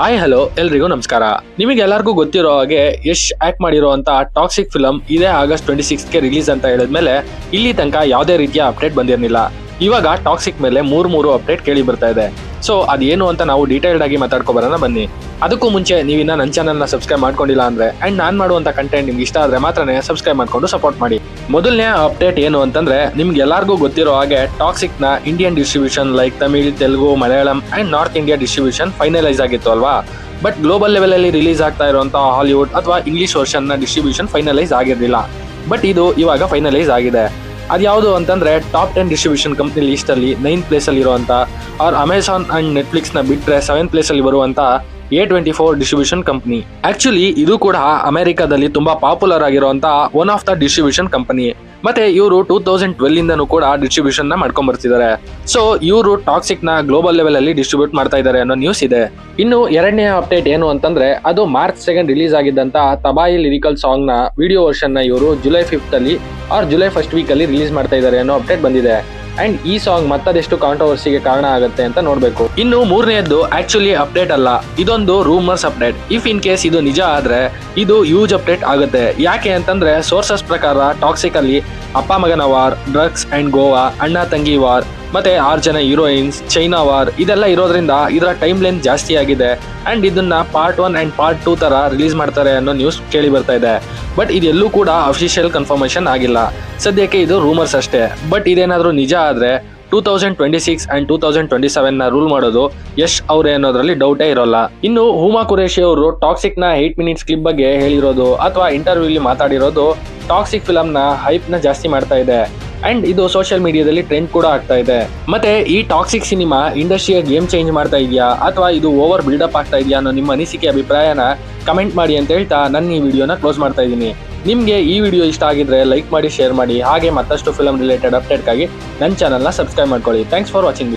Hi hello ಎಲ್ರಿಗೂ ನಮಸ್ಕಾರ. ನಿಮಗೆ ಎಲ್ಲರಿಗೂ ಗೊತ್ತಿರೋ ಹಾಗೆ ಯಶ್ ಆಕ್ಟ್ ಮಾಡಿರುವಂತ ಟಾಕ್ಸಿಕ್ ಫಿಲಂ ಇದೇ ಆಗಸ್ಟ್ 26ಗೆ ರಿಲೀಸ್ ಅಂತ ಹೇಳಿದ್ಮೇಲೆ ಇಲ್ಲಿ ತನಕ ಯಾವುದೇ ರೀತಿಯ ಅಪ್ಡೇಟ್ ಬಂದಿರಲಿಲ್ಲ. ಇವಾಗ ಟಾಕ್ಸಿಕ್ ಮೇಲೆ ಮೂರು ಅಪ್ಡೇಟ್ ಕೇಳಿ ಬರ್ತಾ ಇದೆ. ಸೊ ಅದೇನು ಅಂತ ನಾವು ಡೀಟೇಲ್ಡ್ ಆಗಿ ಮಾತಾಡ್ಕೊ ಬರೋಣ ಬನ್ನಿ. ಅದಕ್ಕೂ ಮುಂಚೆ ನೀವಿನ್ನ ನನ್ನ ಚಾನಲ್ನ ಸಬ್ಸ್ಕ್ರೈಬ್ ಮಾಡ್ಕೊಂಡಿಲ್ಲ ಅಂದ್ರೆ ಅಂಡ್ ನಾನು ಮಾಡುವಂತ ಕಂಟೆಂಟ್ ನಿಮ್ಗೆ ಇಷ್ಟ ಆದ್ರೆ ಮಾತ್ರನೇ ಸಬ್ಸ್ಕ್ರೈಬ್ ಮಾಡ್ಕೊಂಡು ಸಪೋರ್ಟ್ ಮಾಡಿ. ಮೊದಲನೇ ಅಪ್ಡೇಟ್ ಏನು ಅಂತಂದ್ರೆ ನಿಮ್ಗೆ ಎಲ್ಲರಿಗೂ ಗೊತ್ತಿರೋ ಹಾಗೆ ಟಾಕ್ಸಿಕ್ ನ Indian distribution like Tamil, Telugu, Malayalam and north India distribution finalise ಆಗಿತ್ತು ಅಲ್ವಾ. ಬಟ್ ಗ್ಲೋಬಲ್ ಲೆವೆಲ್ ಅಲ್ಲಿ ರಿಲೀಸ್ ಆಗ್ತಾ ಇರುವಂತಹ ಹಾಲಿವುಡ್ ಅಥವಾ ಇಂಗ್ಲಿಷ್ ವರ್ಷನ್ ನ ಡಿಸ್ಟ್ರಿಬ್ಯೂಷನ್ ಫೈನಲೈಸ್ ಆಗಿರಲಿಲ್ಲ. ಬಟ್ ಇದು ಇವಾಗ ಫೈನಲೈಸ್ ಆಗಿದೆ. ಅದ್ಯಾವುದು ಅಂತಂದ್ರೆ ಟಾಪ್ 10 ಡಿಸ್ಟ್ರಿಬ್ಯೂಷನ್ ಕಂಪ್ನಿ ಲಿಸ್ಟ್ ಅಲ್ಲಿ 9th ಪ್ಲೇಸ್ ಅಲ್ಲಿ ಇರುವಂತ ಅವ್ರ ಅಮೆಝಾನ್ ಅಂಡ್ ನೆಟ್ಫ್ಲಿಕ್ಸ್ ನ ಬಿಟ್ರೆ 7th ಪ್ಲೇಸ್ ಅಲ್ಲಿ ಬರುವಂತ A24 ಡಿಸ್ಟ್ರಿಬ್ಯೂಷನ್ ಕಂಪನಿ. ಆಕ್ಚುಲಿ ಇದು ಕೂಡ ಅಮೆರಿಕಾದಲ್ಲಿ ತುಂಬಾ ಪಾಪ್ಯುಲರ್ ಆಗಿರುವಂತ one of the distribution company. ಮತ್ತೆ ಇವರು 2012 ಇಂದನೂ ಕೂಡ ಡಿಸ್ಟ್ರಿಬ್ಯೂಷನ್ ನ ಮಾಡ್ಕೊಂಡ್ ಬರ್ತಿದ್ದಾರೆ. ಸೊ ಇವರು ಟಾಕ್ಸಿಕ್ ನ ಗ್ಲೋಬಲ್ ಲೆವೆಲ್ ಅಲ್ಲಿ ಡಿಸ್ಟ್ರಿಬ್ಯೂಟ್ ಮಾಡ್ತಾ ಇದ್ದಾರೆ ಅನ್ನೋ ನ್ಯೂಸ್ ಇದೆ. ಇನ್ನು ಎರಡನೇ ಅಪ್ಡೇಟ್ ಏನು ಅಂತಂದ್ರೆ ಅದು ಮಾರ್ಚ್ 2 ರಿಲೀಸ್ ಆಗಿದ್ದಂತ ತಬಾಯಿ ಲಿರಿಕಲ್ ಸಾಂಗ್ ನ ವಿಡಿಯೋ ವರ್ಷನ್ ನ ಇವರು ಜುಲೈ 5th ಅಲ್ಲಿ ಆರ್ ಜುಲೈ 1st ವೀಕ್ ಅಲ್ಲಿ ರಿಲೀಸ್ ಮಾಡ್ತಾ ಇದ್ದಾರೆ ಅನ್ನೋ ಅಪ್ಡೇಟ್ ಬಂದಿದೆ. ಅಂಡ್ ಈ ಸಾಂಗ್ ಮತ್ತದೆಷ್ಟು ಕಾಂಟ್ರವರ್ಸಿಗೆ ಕಾರಣ ಆಗುತ್ತೆ ಅಂತ ನೋಡ್ಬೇಕು. ಇನ್ನು ಮೂರನೆಯದ್ದು ಆಕ್ಚುಲಿ ಅಪ್ಡೇಟ್ ಅಲ್ಲ, ಇದೊಂದು rumours update. If in case ಇದು ನಿಜ ಆದ್ರೆ ಇದು ಯೂಜ್ ಅಪ್ಡೇಟ್ ಆಗುತ್ತೆ. ಯಾಕೆ ಅಂತಂದ್ರೆ ಸೋರ್ಸಸ್ ಪ್ರಕಾರ ಟಾಕ್ಸಿಕ್ ಅಲ್ಲಿ ಅಪ್ಪ ಮಗನ ವಾರ್, ಡ್ರಗ್ಸ್ ಅಂಡ್ ಗೋವಾ, ಅಣ್ಣ ತಂಗಿ ವಾರ್, ಮತ್ತೆ 6 ಜನ ಹೀರೋಯಿನ್ಸ್, ಚೈನಾ ವಾರ್ ಇದೆಲ್ಲ ಇರೋದ್ರಿಂದ ಇದರ ಟೈಮ್ ಲೆಂತ್ ಜಾಸ್ತಿ ಆಗಿದೆ. ಅಂಡ್ ಇದನ್ನ ಪಾರ್ಟ್ 1 ಅಂಡ್ ಪಾರ್ಟ್ 2 ತರ ರಿಲೀಸ್ ಮಾಡ್ತಾರೆ ಅನ್ನೋ ನ್ಯೂಸ್ ಕೇಳಿ ಬರ್ತಾ ಇದೆ. ಬಟ್ ಇದೆಲ್ಲೂ ಕೂಡ ಅಫಿಷಿಯಲ್ ಕನ್ಫರ್ಮೇಶನ್ ಆಗಿಲ್ಲ. ಸದ್ಯಕ್ಕೆ ಇದು ರೂಮರ್ಸ್ ಅಷ್ಟೇ. ಬಟ್ ಇದೇನಾದ್ರೂ ನಿಜ ಆದ್ರೆ 2026 ಅಂಡ್ 2027 ನ ರೂಲ್ ಮಾಡೋದು ಯಶ್ ಅವರೇ ಅನ್ನೋದ್ರಲ್ಲಿ ಡೌಟೇ ಇರೋಲ್ಲ. ಇನ್ನು ಹುಮಾ ಕುರೇಶಿ ಅವರು ಟಾಕ್ಸಿಕ್ ನ 8 ಮಿನಿಟ್ಸ್ ಕ್ಲಿಪ್ ಬಗ್ಗೆ ಹೇಳಿರೋದು ಅಥವಾ ಇಂಟರ್ವ್ಯೂಲಿ ಮಾತಾಡಿರೋದು ಟಾಕ್ಸಿಕ್ ಫಿಲಂ ನ ಹೈಪ್ ನ ಜಾಸ್ತಿ ಮಾಡ್ತಾ ಇದೆ. ಅಂಡ್ ಇದು ಸೋಷಿಯಲ್ ಮೀಡಿಯಾದಲ್ಲಿ ಟ್ರೆಂಡ್ ಕೂಡ ಆಗ್ತಾ ಇದೆ. ಮತ್ತೆ ಈ ಟಾಕ್ಸಿಕ್ ಸಿನಿಮಾ ಇಂಡಸ್ಟ್ರಿಯ ಗೇಮ್ ಚೇಂಜ್ ಮಾಡ್ತಾ ಇದೆಯಾ ಅಥವಾ ಇದು ಓವರ್ ಬಿಲ್ಡಪ್ ಆಗ್ತಾ ಇದೆಯಾ ಅನ್ನೋ ನಿಮ್ಮ ಅನಿಸಿಕೆ ಅಭಿಪ್ರಾಯನ ಕಮೆಂಟ್ ಮಾಡಿ ಅಂತ ಹೇಳ್ತಾ ನಾನು ಈ ವಿಡಿಯೋನ ಕ್ಲೋಸ್ ಮಾಡ್ತಾ ಇದ್ದೀನಿ. ನಿಮಗೆ ಈ ವಿಡಿಯೋ ಇಷ್ಟ ಆಗಿದ್ರೆ ಲೈಕ್ ಮಾಡಿ, ಶೇರ್ ಮಾಡಿ. ಹಾಗೆ ಮತ್ತಷ್ಟು ಫಿಲಂ ರಿಲೇಟೆಡ್ ಅಪ್ಡೇಟ್ಗಾಗಿ ನನ್ನ ಚಾನಲ್ನ ಸಬ್ಸ್ಕ್ರೈಬ್ ಮಾಡ್ಕೊಳ್ಳಿ. Thanks for watching.